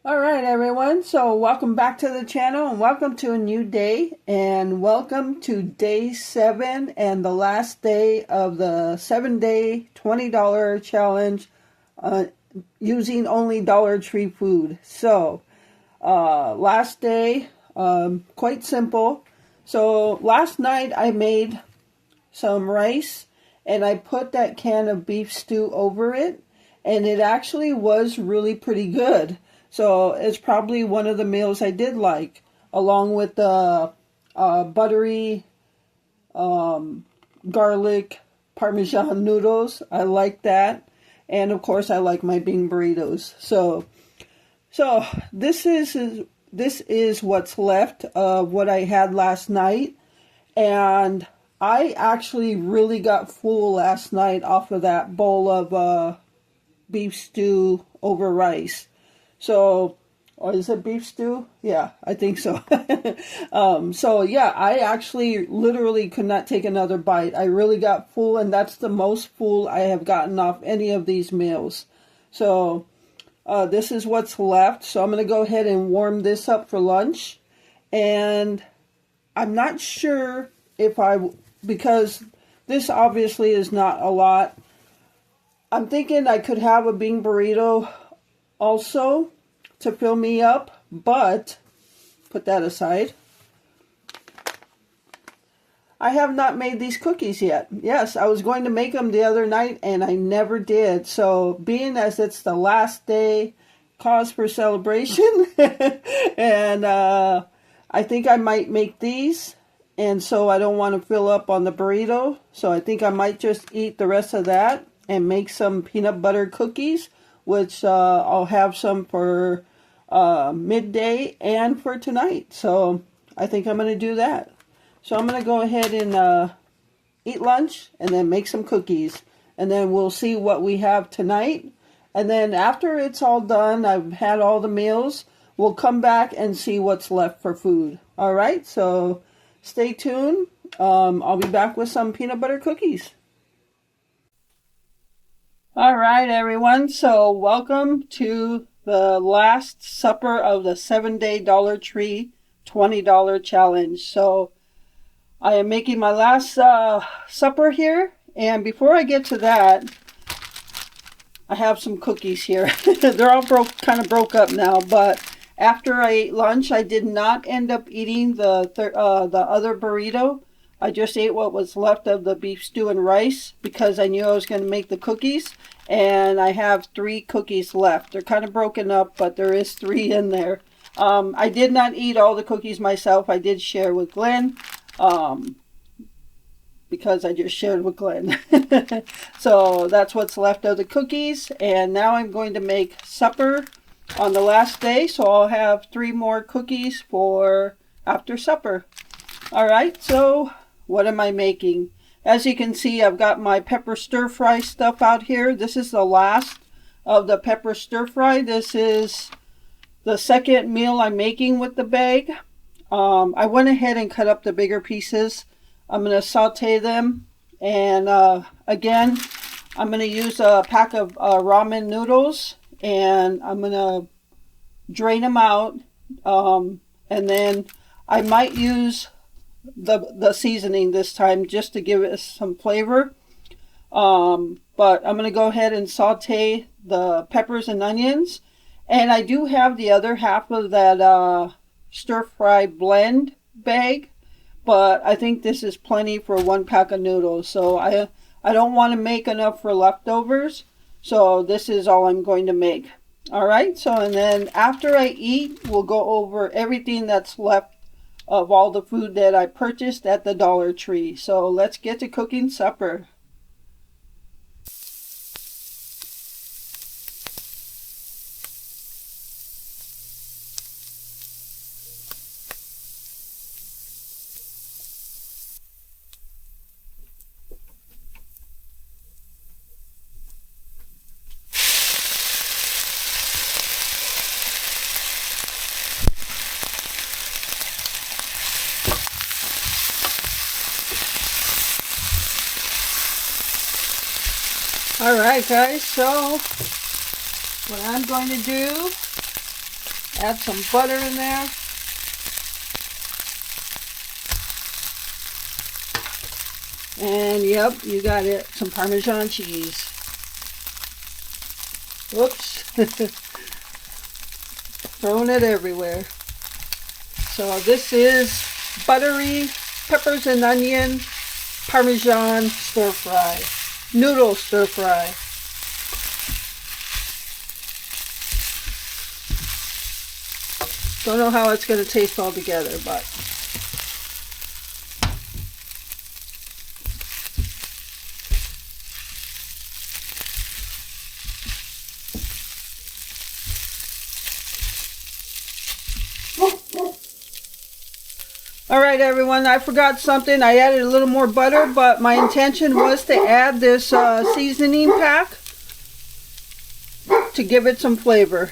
All right, everyone. So welcome back to the channel and welcome to a new day and welcome to day 7 and the last day of the 7-day $20 challenge using only Dollar Tree food. So last day, quite simple. So last night I made some rice and I put that can of beef stew over it, and it actually was really pretty good. So it's probably one of the meals I did like, along with the buttery garlic Parmesan noodles. I like that. And of course I like my bean burritos. So this is what's left of what I had last night. And I actually really got full last night off of that bowl of beef stew over rice. So, or is it beef stew? Yeah, I think so. So yeah, I actually literally could not take another bite. I really got full, and that's the most full I have gotten off any of these meals. So this is what's left. So I'm going to go ahead and warm this up for lunch. And I'm not sure if because this obviously is not a lot. I'm thinking I could have a bean burrito also to fill me up, but put that aside. I have not made these cookies yet. Yes, I was going to make them the other night and I never did. So being as it's the last day, cause for celebration, and I think I might make these, and so I don't want to fill up on the burrito. So I think I might just eat the rest of that and make some peanut butter cookies, which I'll have some for midday and for tonight. So I think I'm going to do that. So I'm going to go ahead and eat lunch and then make some cookies. And then we'll see what we have tonight. And then after it's all done, I've had all the meals, we'll come back and see what's left for food. All right, so stay tuned. I'll be back with some peanut butter cookies. All right, everyone. So welcome to the last supper of the 7-day Dollar Tree $20 challenge. So I am making my last supper here. And before I get to that, I have some cookies here. They're all kind of broke up now. But after I ate lunch, I did not end up eating the other burrito. I just ate what was left of the beef stew and rice because I knew I was going to make the cookies. And I have 3 cookies left. They're kind of broken up, but there is 3 in there. I did not eat all the cookies myself. I did share with Glenn because I just shared with Glenn. So that's what's left of the cookies. And now I'm going to make supper on the last day. So I'll have 3 more cookies for after supper. All right, so what am I making? As you can see, I've got my pepper stir fry stuff out here. This is the last of the pepper stir fry. This is the second meal I'm making with the bag. I went ahead and cut up the bigger pieces. I'm going to saute them. And again, I'm going to use a pack of ramen noodles. And I'm going to drain them out. And then I might use the seasoning this time just to give it some flavor. But I'm going to go ahead and saute the peppers and onions. And I do have the other half of that stir fry blend bag, but I think this is plenty for 1 pack of noodles. So I don't want to make enough for leftovers. So this is all I'm going to make. All right. So, and then after I eat, we'll go over everything that's left of all the food that I purchased at the Dollar Tree. So let's get to cooking supper. All right, guys, so what I'm going to do Add some butter in there. And yep, you got it, some Parmesan cheese. Whoops. Throwing it everywhere. So this is buttery peppers and onion Parmesan stir fry. Noodle stir fry. Don't know how it's going to taste all together, but all right, everyone, I forgot something. I added a little more butter, but my intention was to add this seasoning pack to give it some flavor.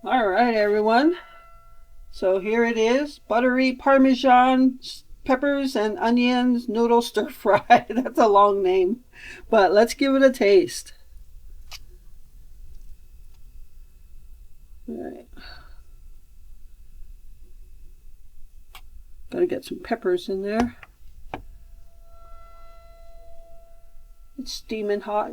All right, everyone. So here it is, buttery Parmesan peppers and onions noodle stir fry. That's a long name, but let's give it a taste. All right. Gotta get some peppers in there. It's steaming hot.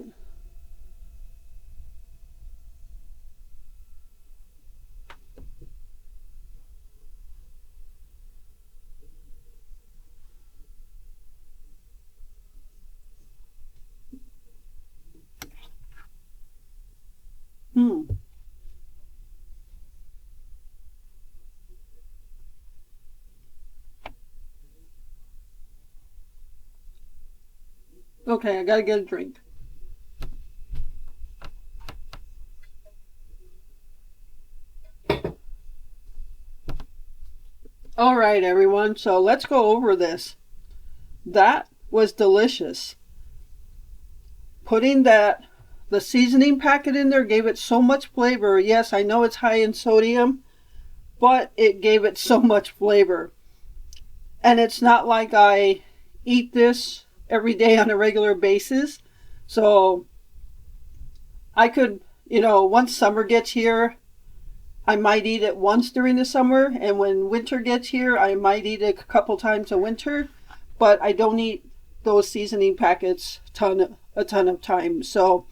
Okay, I gotta get a drink. All right, everyone, so let's go over this. That was delicious. Putting the seasoning packet in there gave it so much flavor. Yes, I know it's high in sodium, but it gave it so much flavor. And it's not like I eat this every day on a regular basis. So I could, once summer gets here, I might eat it once during the summer. And when winter gets here, I might eat it a couple times a winter. But I don't eat those seasoning packets a ton of times. So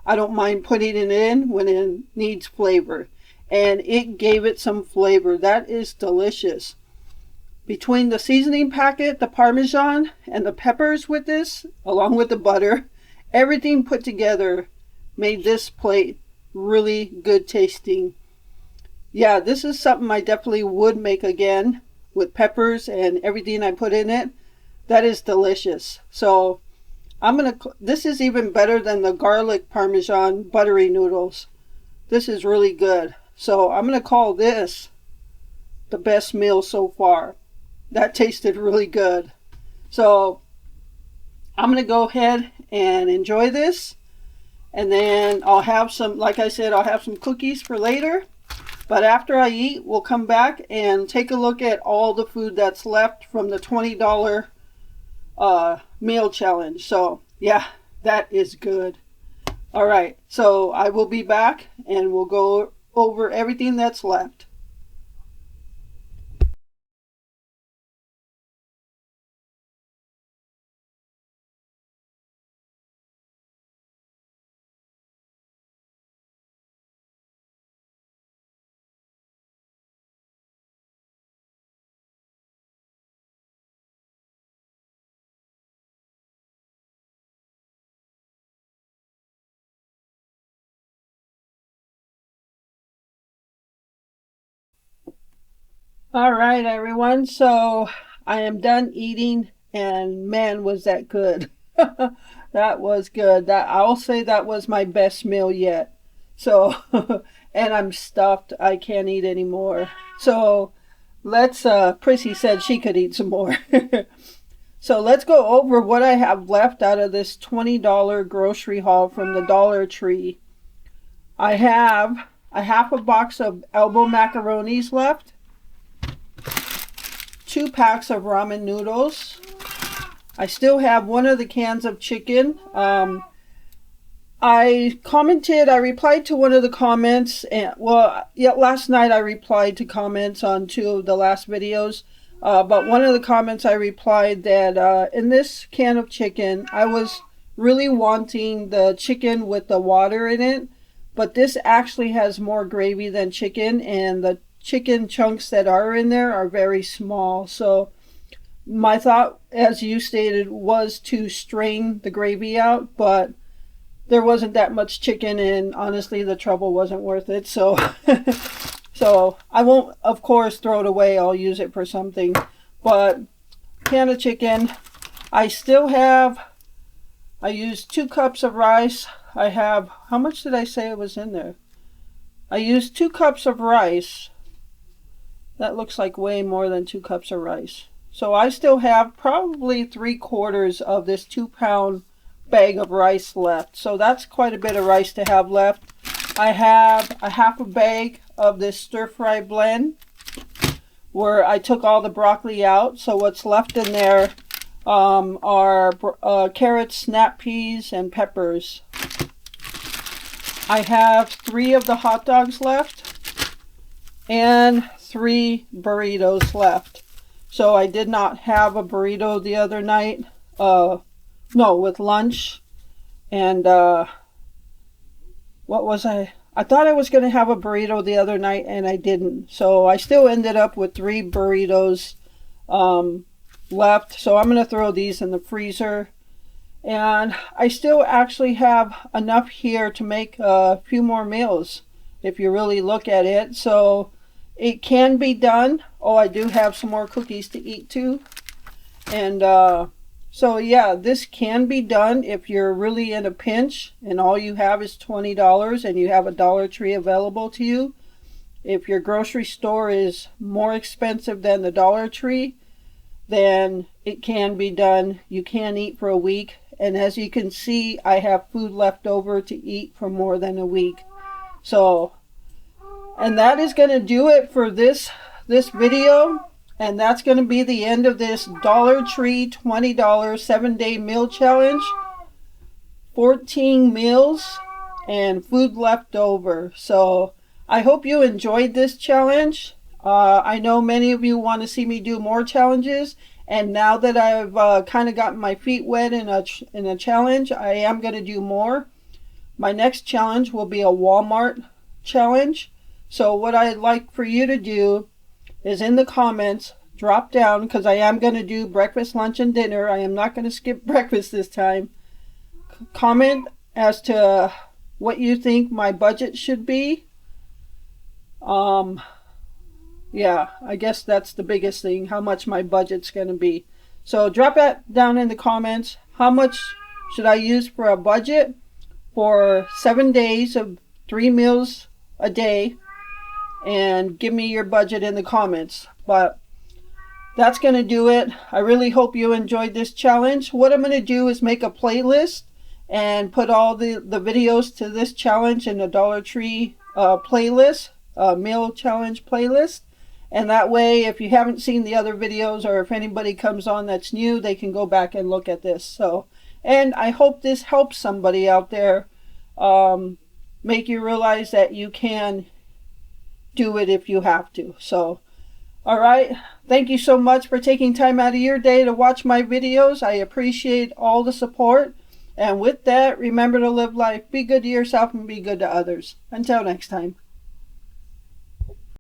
I don't mind putting it in when it needs flavor. And it gave it some flavor. That is delicious. Between the seasoning packet, the Parmesan, and the peppers with this, along with the butter, everything put together made this plate really good tasting. Yeah, this is something I definitely would make again with peppers and everything I put in it. That is delicious. So this is even better than the garlic Parmesan buttery noodles. This is really good. So I'm going to call this the best meal so far. That tasted really good. So I'm going to go ahead and enjoy this. And then I'll have some, like I said, I'll have some cookies for later. But after I eat, we'll come back and take a look at all the food that's left from the $20 meal challenge. So yeah, that is good. All right, so I will be back and we'll go over everything that's left. All right, everyone. So I am done eating, and man, was that good. That was good. I'll say that was my best meal yet. So, and I'm stuffed. I can't eat anymore. So let's, Prissy said she could eat some more. So let's go over what I have left out of this $20 grocery haul from the Dollar Tree. I have a half a box of elbow macaronis left, 2 packs of ramen noodles. I still have one of the cans of chicken. I replied to one of the comments, and last night I replied to comments on 2 of the last videos. But one of the comments I replied that in this can of chicken, I was really wanting the chicken with the water in it, but this actually has more gravy than chicken, and the chicken chunks that are in there are very small. So my thought, as you stated, was to strain the gravy out, but there wasn't that much chicken, and honestly the trouble wasn't worth it. So so I won't, of course, throw it away. I'll use it for something. But can of chicken. I used 2 cups of rice. I have, how much did I say was in there? I used 2 cups of rice. That looks like way more than 2 cups of rice. So I still have probably 3/4 of this 2-pound bag of rice left. So that's quite a bit of rice to have left. I have a half a bag of this stir-fry blend where I took all the broccoli out. So what's left in there are carrots, snap peas, and peppers. I have 3 of the hot dogs left and 3 burritos left. So I did not have a burrito the other night. With lunch. And what was I thought I was going to have a burrito the other night, and I didn't. So I still ended up with 3 burritos left. So I'm going to throw these in the freezer. And I still actually have enough here to make a few more meals if you really look at it. So it can be done. Oh, I do have some more cookies to eat too. And so yeah, this can be done if you're really in a pinch and all you have is $20 and you have a Dollar Tree available to you. If your grocery store is more expensive than the Dollar Tree, then it can be done. You can eat for a week. And as you can see, I have food left over to eat for more than a week. So, and that is going to do it for this video. And that's going to be the end of this Dollar Tree $20 7-day meal challenge. 14 meals and food left over. So I hope you enjoyed this challenge. I know many of you want to see me do more challenges. And now that I've kind of gotten my feet wet in a challenge, I am going to do more. My next challenge will be a Walmart challenge. So what I'd like for you to do is in the comments, drop down, because I am going to do breakfast, lunch, and dinner. I am not going to skip breakfast this time. Comment as to what you think my budget should be. Yeah, I guess that's the biggest thing, how much my budget's going to be. So drop that down in the comments. How much should I use for a budget for 7 days of 3 meals a day? And give me your budget in the comments. But that's going to do it. I really hope you enjoyed this challenge. What I'm going to do is make a playlist and put all the videos to this challenge in the Dollar Tree playlist, meal challenge playlist. And that way, if you haven't seen the other videos, or if anybody comes on that's new, they can go back and look at this. So, and I hope this helps somebody out there, make you realize that you can do it if you have to. So, all right. Thank you so much for taking time out of your day to watch my videos. I appreciate all the support. And with that, remember to live life, be good to yourself, and be good to others. Until next time.